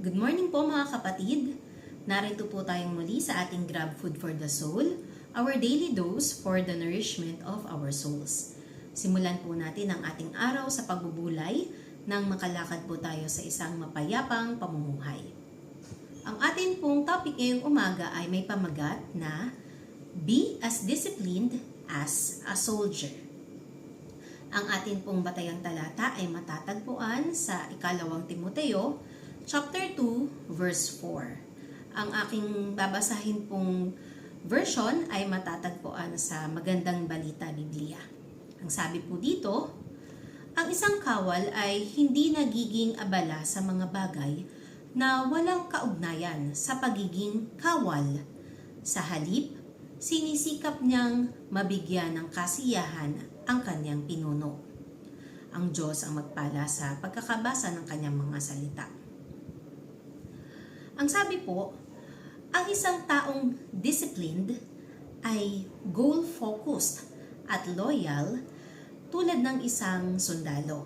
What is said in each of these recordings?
Good morning po mga kapatid. Narito po tayong muli sa ating Grab Food for the Soul, our daily dose for the nourishment of our souls. Simulan po natin ang ating araw sa pagbubulay nang makalakad po tayo sa isang mapayapang pamumuhay. Ang atin pong topic ngayong umaga ay may pamagat na Be as disciplined as a soldier. Ang atin pong batayang talata ay matatagpuan sa 2 Timoteo chapter 2 verse 4. Ang aking babasahin pong version ay matatagpuan sa Magandang Balita Biblia. Ang sabi po dito, ang isang kawal ay hindi nagiging abala sa mga bagay na walang kaugnayan sa pagiging kawal. Sa halip, sinisikap niyang mabigyan ng kasiyahan ang kanyang pinuno. Ang Diyos ang magpala sa pagkakabasa ng kanyang mga salita. Ang sabi po, ang isang taong disciplined ay goal-focused at loyal tulad ng isang sundalo.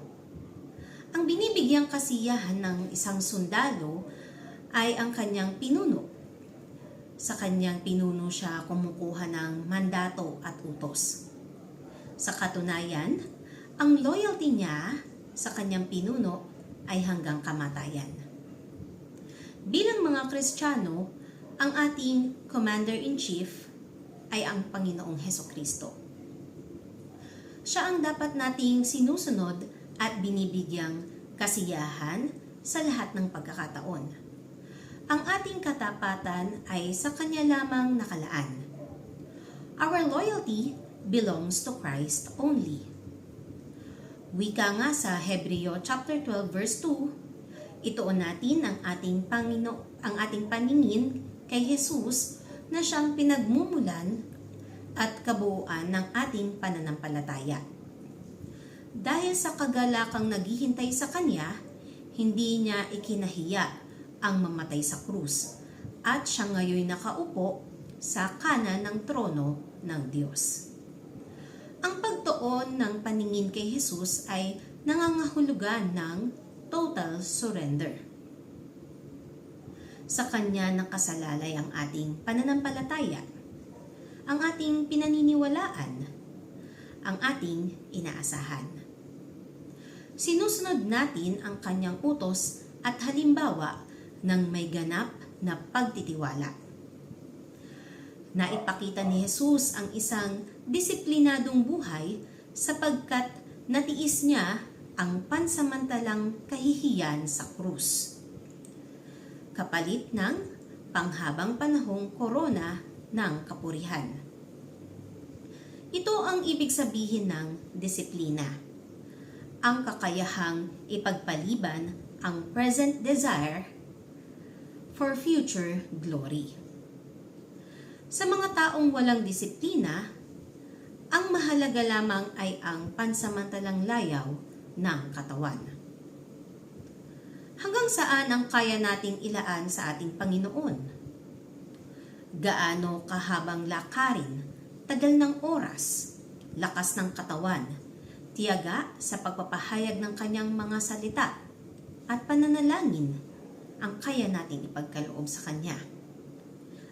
Ang binibigyang kasiyahan ng isang sundalo ay ang kanyang pinuno. Sa kanyang pinuno siya kumukuha ng mandato at utos. Sa katunayan, ang loyalty niya sa kanyang pinuno ay hanggang kamatayan. Bilang mga Kristiyano, ang ating Commander-in-Chief ay ang Panginoong Hesukristo. Siya ang dapat nating sinusunod at binibigyang kasiyahan sa lahat ng pagkakataon. Ang ating katapatan ay sa Kanya lamang nakalaan. Our loyalty belongs to Christ only. Wika nga sa Hebreo chapter 12 verse 2, ituon natin ang ating paningin kay Jesus na siyang pinagmumulan at kabuuan ng ating pananampalataya. Dahil sa kagalakang naghihintay sa Kanya, hindi niya ikinahiya ang mamatay sa krus at siya ngayon nakaupo sa kanan ng trono ng Diyos. Ang pagtuon ng paningin kay Jesus ay nangangahulugan ng total surrender. Sa Kanya nakasalalay ang ating pananampalataya, ang ating pinaniniwalaan, ang ating inaasahan. Sinusunod natin ang Kanyang utos at halimbawa ng may ganap na pagtitiwala. Naipakita ni Jesus ang isang disiplinadong buhay sapagkat natiis niya ang pansamantalang kahihiyan sa krus, kapalit ng panghabang panahong korona ng kapurihan. Ito ang ibig sabihin ng disiplina, ang kakayahang ipagpaliban ang present desire for future glory. Sa mga taong walang disiplina, ang mahalaga lamang ay ang pansamantalang layaw ng katawan. Hanggang saan ang kaya nating ilaan sa ating Panginoon? Gaano kahabang lakarin, tagal ng oras, lakas ng katawan, tiyaga sa pagpapahayag ng Kanyang mga salita, at pananalangin ang kaya nating ipagkaloob sa Kanya.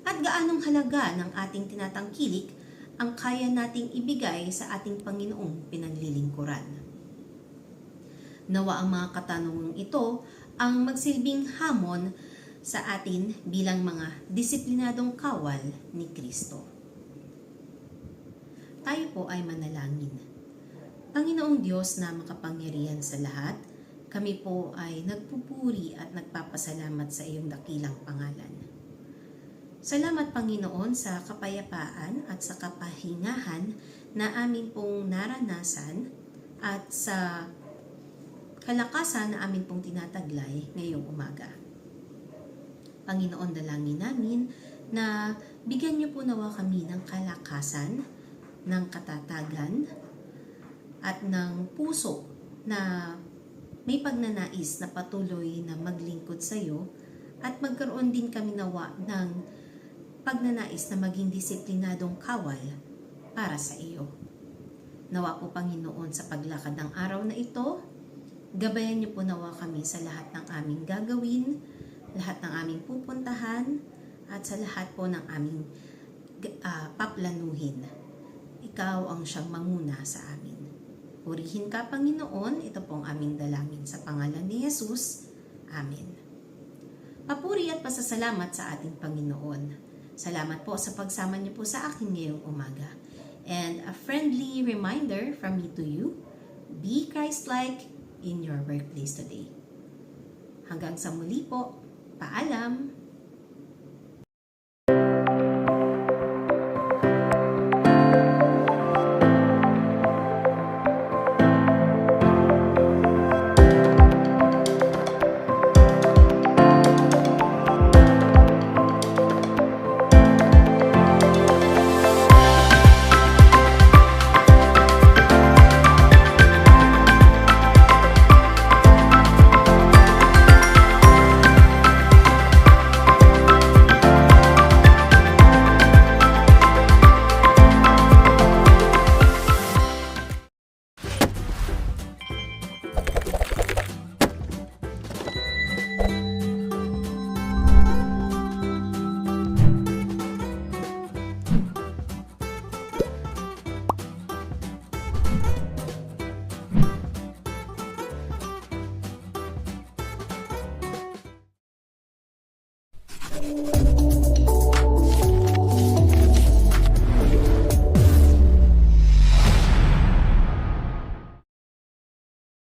At gaanong halaga ng ating tinatangkilik ang kaya nating ibigay sa ating Panginoong pinaglilingkuran. Nawa ang mga katanungang ito ang magsilbing hamon sa atin bilang mga disiplinadong kawal ni Kristo. Tayo po ay manalangin. Panginoong Diyos na makapangyarihan sa lahat, kami po ay nagpupuri at nagpapasalamat sa iyong dakilang pangalan. Salamat Panginoon sa kapayapaan at sa kapahingahan na amin pong naranasan at sa kalakasan na amin pong tinataglay ngayong umaga. Panginoon, dalangin namin na bigyan niyo po nawa kami ng kalakasan, ng katatagan, at ng puso na may pagnanais na patuloy na maglingkod sa iyo at magkaroon din kami nawa ng pagnanais na maging disiplinadong kawal para sa iyo. Nawa po Panginoon sa paglakad ng araw na ito, gabayan niyo po nawa kami sa lahat ng aming gagawin, lahat ng aming pupuntahan, at sa lahat po ng aming paplanuhin. Ikaw ang siyang manguna sa amin. Purihin ka, Panginoon. Ito pong aming dalangin sa pangalan ni Jesus. Amen. Papuri at pasasalamat sa ating Panginoon. Salamat po sa pagsama niyo po sa akin ngayong umaga. And a friendly reminder from me to you, be Christ-like in your workplace today. Hanggang sa muli po, paalam!